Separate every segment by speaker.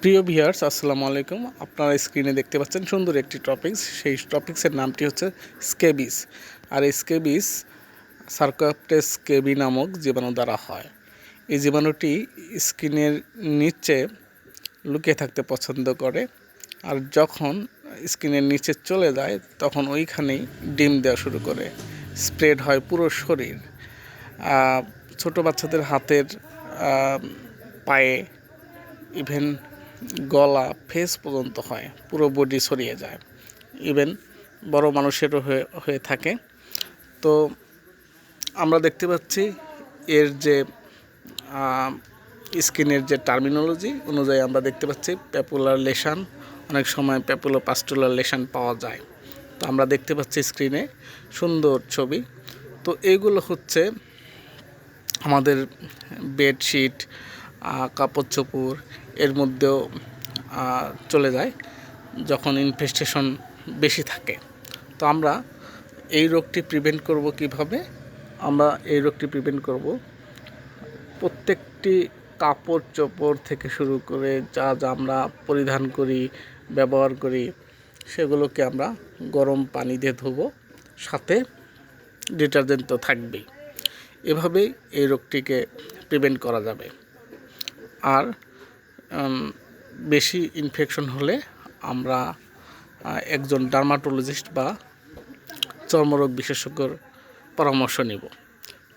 Speaker 1: প্রিয় ভিউয়ার্স, আসসালামু আলাইকুম। আপনারা স্ক্রিনে দেখতে পাচ্ছেন সুন্দর একটি টপিকস। সেই টপিক্সের নামটি হচ্ছে স্কেবিস। আর এই স্কেবিস সার্কোপ্টেস স্কেবি নামক জীবাণু দ্বারা হয়। এই জীবাণুটি স্কিনের নিচে লুকিয়ে থাকতে পছন্দ করে, আর যখন স্কিনের নিচে চলে যায় তখন ওইখানেই ডিম দেওয়া শুরু করে। স্প্রেড হয় পুরো শরীর, ছোট বাচ্চাদের হাতের, পায়ে, ইভেন গলা, ফেস পর্যন্ত হয়, পুরো বডি ছড়িয়ে যায়। ইভেন বড় মানুষেরও হয়ে থাকে। তো আমরা দেখতে পাচ্ছি এর যে স্কিনের যে টার্মিনোলজি অনুযায়ী আমরা দেখতে পাচ্ছি প্যাপুলার লেশন, অনেক সময় প্যাপুলোপাস্টুলার লেশন পাওয়া যায়। তো আমরা দেখতে পাচ্ছি স্ক্রিনে সুন্দর ছবি। তো এইগুলো হচ্ছে আমাদের বেডশিট, কাপড় চোপড় এর মধ্যেও চলে যায় যখন ইনফেস্টেশন বেশি থাকে। তো আমরা এই রোগটি প্রিভেন্ট করব কিভাবে? আমরা এই রোগটি প্রিভেন্ট করব প্রত্যেকটি কাপড় চোপড় থেকে শুরু করে যা যা আমরা পরিধান করি, ব্যবহার করি, সেগুলোকে আমরা গরম পানি দিয়ে ধুবো, সাথে ডিটারজেন্ট তো থাকবেই। এভাবেই এই রোগটিকে প্রিভেন্ট করা যাবে। আর বেশি ইনফেকশন হলে আমরা একজন ডার্মাটোলজিস্ট বা চর্মরোগ বিশেষজ্ঞর পরামর্শ নেব।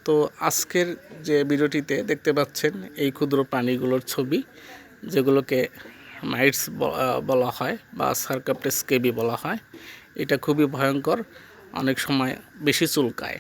Speaker 1: তো আজকের যে ভিডিওটিতে দেখতে পাচ্ছেন এই ক্ষুদ্র প্রাণীগুলোর ছবি, যেগুলোকে মাইটস বলা হয় বা সার্কোপ্টেস স্কেবি বলা হয়। এটা খুবই ভয়ঙ্কর, অনেক সময় বেশি চুলকায়।